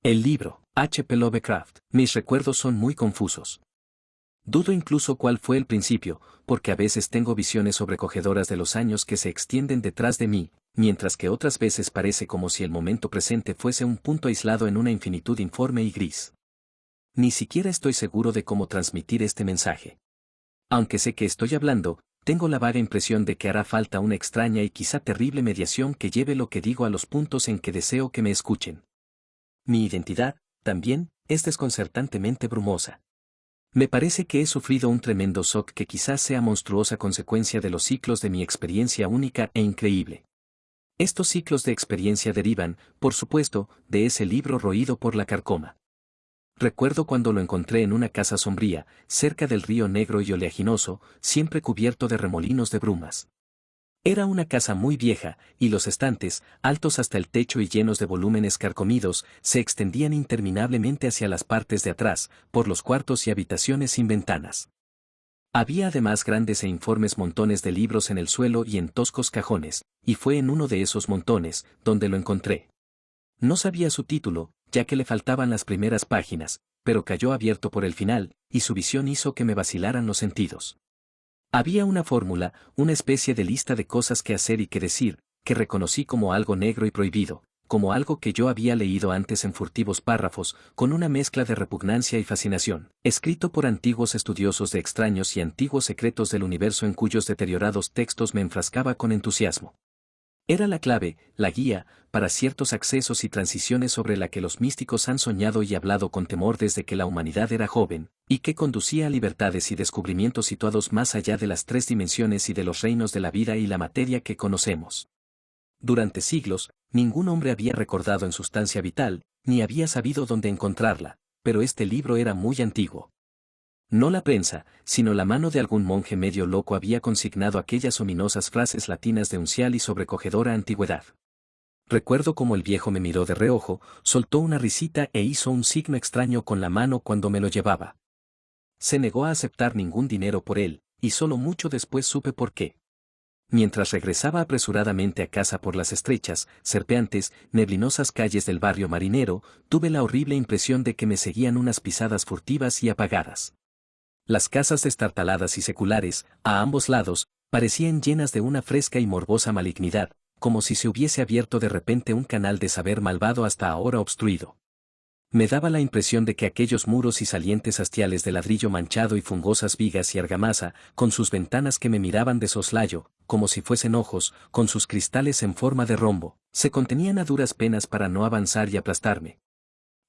El libro, H. P. Lovecraft. Mis recuerdos son muy confusos. Dudo incluso cuál fue el principio, porque a veces tengo visiones sobrecogedoras de los años que se extienden detrás de mí, mientras que otras veces parece como si el momento presente fuese un punto aislado en una infinitud informe y gris. Ni siquiera estoy seguro de cómo transmitir este mensaje. Aunque sé que estoy hablando, tengo la vaga impresión de que hará falta una extraña y quizá terrible mediación que lleve lo que digo a los puntos en que deseo que me escuchen. Mi identidad, también, es desconcertantemente brumosa. Me parece que he sufrido un tremendo shock que quizás sea monstruosa consecuencia de los ciclos de mi experiencia única e increíble. Estos ciclos de experiencia derivan, por supuesto, de ese libro roído por la carcoma. Recuerdo cuando lo encontré en una casa sombría, cerca del río negro y oleaginoso, siempre cubierto de remolinos de brumas. Era una casa muy vieja, y los estantes, altos hasta el techo y llenos de volúmenes carcomidos, se extendían interminablemente hacia las partes de atrás, por los cuartos y habitaciones sin ventanas. Había además grandes e informes montones de libros en el suelo y en toscos cajones, y fue en uno de esos montones, donde lo encontré. No sabía su título, ya que le faltaban las primeras páginas, pero cayó abierto por el final, y su visión hizo que me vacilaran los sentidos. Había una fórmula, una especie de lista de cosas que hacer y que decir, que reconocí como algo negro y prohibido, como algo que yo había leído antes en furtivos párrafos, con una mezcla de repugnancia y fascinación, escrito por antiguos estudiosos de extraños y antiguos secretos del universo en cuyos deteriorados textos me enfrascaba con entusiasmo. Era la clave, la guía, para ciertos accesos y transiciones sobre la que los místicos han soñado y hablado con temor desde que la humanidad era joven, y que conducía a libertades y descubrimientos situados más allá de las tres dimensiones y de los reinos de la vida y la materia que conocemos. Durante siglos, ningún hombre había recordado en sustancia vital, ni había sabido dónde encontrarla, pero este libro era muy antiguo. No la prensa, sino la mano de algún monje medio loco había consignado aquellas ominosas frases latinas de uncial y sobrecogedora antigüedad. Recuerdo cómo el viejo me miró de reojo, soltó una risita e hizo un signo extraño con la mano cuando me lo llevaba. Se negó a aceptar ningún dinero por él, y solo mucho después supe por qué. Mientras regresaba apresuradamente a casa por las estrechas, serpeantes, neblinosas calles del barrio marinero, tuve la horrible impresión de que me seguían unas pisadas furtivas y apagadas. Las casas destartaladas y seculares, a ambos lados, parecían llenas de una fresca y morbosa malignidad, como si se hubiese abierto de repente un canal de saber malvado hasta ahora obstruido. Me daba la impresión de que aquellos muros y salientes hastiales de ladrillo manchado y fungosas vigas y argamasa, con sus ventanas que me miraban de soslayo, como si fuesen ojos, con sus cristales en forma de rombo, se contenían a duras penas para no avanzar y aplastarme.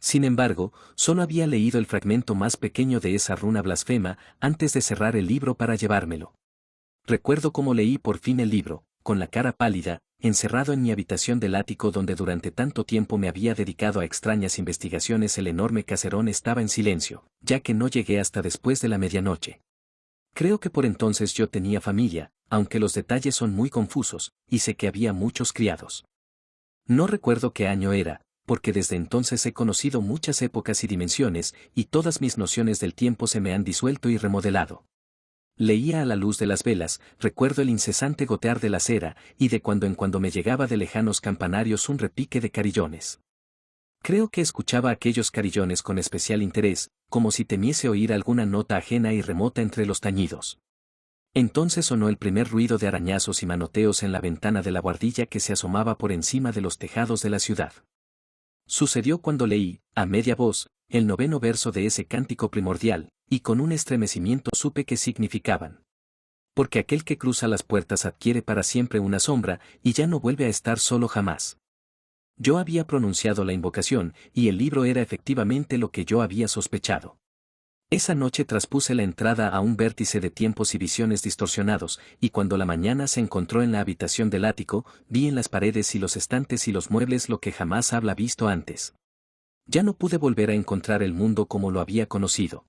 Sin embargo, solo había leído el fragmento más pequeño de esa runa blasfema antes de cerrar el libro para llevármelo. Recuerdo cómo leí por fin el libro, con la cara pálida, encerrado en mi habitación del ático donde durante tanto tiempo me había dedicado a extrañas investigaciones. El enorme caserón estaba en silencio, ya que no llegué hasta después de la medianoche. Creo que por entonces yo tenía familia, aunque los detalles son muy confusos, y sé que había muchos criados. No recuerdo qué año era, porque desde entonces he conocido muchas épocas y dimensiones, y todas mis nociones del tiempo se me han disuelto y remodelado. Leía a la luz de las velas, recuerdo el incesante gotear de la cera, y de cuando en cuando me llegaba de lejanos campanarios un repique de carillones. Creo que escuchaba aquellos carillones con especial interés, como si temiese oír alguna nota ajena y remota entre los tañidos. Entonces sonó el primer ruido de arañazos y manoteos en la ventana de la buhardilla que se asomaba por encima de los tejados de la ciudad. Sucedió cuando leí, a media voz, el 9º verso de ese cántico primordial, y con un estremecimiento supe qué significaban. Porque aquel que cruza las puertas adquiere para siempre una sombra, y ya no vuelve a estar solo jamás. Yo había pronunciado la invocación, y el libro era efectivamente lo que yo había sospechado. Esa noche traspuse la entrada a un vértice de tiempos y visiones distorsionados, y cuando la mañana se encontró en la habitación del ático, vi en las paredes y los estantes y los muebles lo que jamás había visto antes. Ya no pude volver a encontrar el mundo como lo había conocido.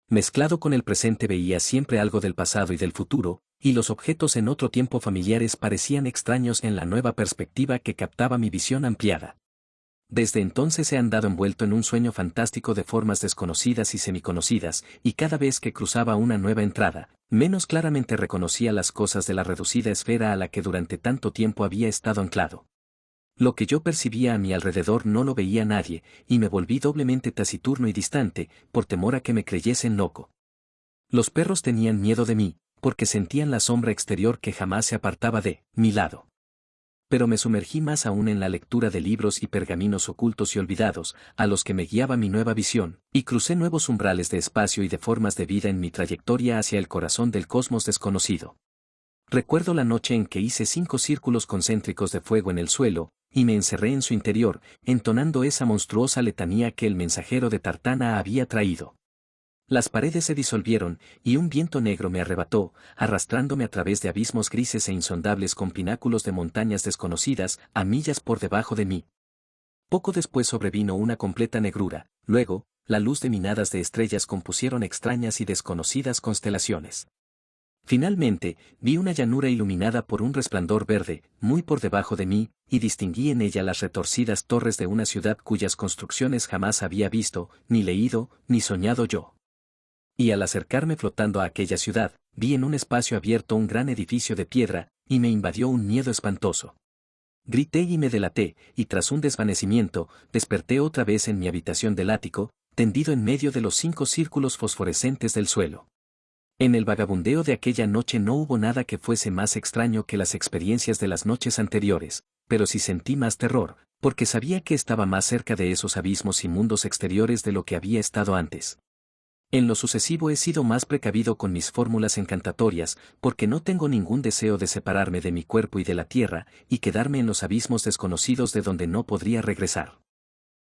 Mezclado con el presente veía siempre algo del pasado y del futuro, y los objetos en otro tiempo familiares parecían extraños en la nueva perspectiva que captaba mi visión ampliada. Desde entonces he andado envuelto en un sueño fantástico de formas desconocidas y semiconocidas, y cada vez que cruzaba una nueva entrada, menos claramente reconocía las cosas de la reducida esfera a la que durante tanto tiempo había estado anclado. Lo que yo percibía a mi alrededor no lo veía nadie, y me volví doblemente taciturno y distante, por temor a que me creyesen loco. Los perros tenían miedo de mí, porque sentían la sombra exterior que jamás se apartaba de mi lado. Pero me sumergí más aún en la lectura de libros y pergaminos ocultos y olvidados, a los que me guiaba mi nueva visión, y crucé nuevos umbrales de espacio y de formas de vida en mi trayectoria hacia el corazón del cosmos desconocido. Recuerdo la noche en que hice 5 círculos concéntricos de fuego en el suelo, y me encerré en su interior, entonando esa monstruosa letanía que el mensajero de Tartana había traído. Las paredes se disolvieron, y un viento negro me arrebató, arrastrándome a través de abismos grises e insondables con pináculos de montañas desconocidas, a millas por debajo de mí. Poco después sobrevino una completa negrura, luego, la luz de minadas de estrellas compusieron extrañas y desconocidas constelaciones. Finalmente, vi una llanura iluminada por un resplandor verde, muy por debajo de mí, y distinguí en ella las retorcidas torres de una ciudad cuyas construcciones jamás había visto, ni leído, ni soñado yo. Y al acercarme flotando a aquella ciudad, vi en un espacio abierto un gran edificio de piedra, y me invadió un miedo espantoso. Grité y me delaté, y tras un desvanecimiento, desperté otra vez en mi habitación del ático, tendido en medio de los 5 círculos fosforescentes del suelo. En el vagabundeo de aquella noche no hubo nada que fuese más extraño que las experiencias de las noches anteriores, pero sí sentí más terror, porque sabía que estaba más cerca de esos abismos y mundos exteriores de lo que había estado antes. En lo sucesivo he sido más precavido con mis fórmulas encantatorias, porque no tengo ningún deseo de separarme de mi cuerpo y de la tierra, y quedarme en los abismos desconocidos de donde no podría regresar.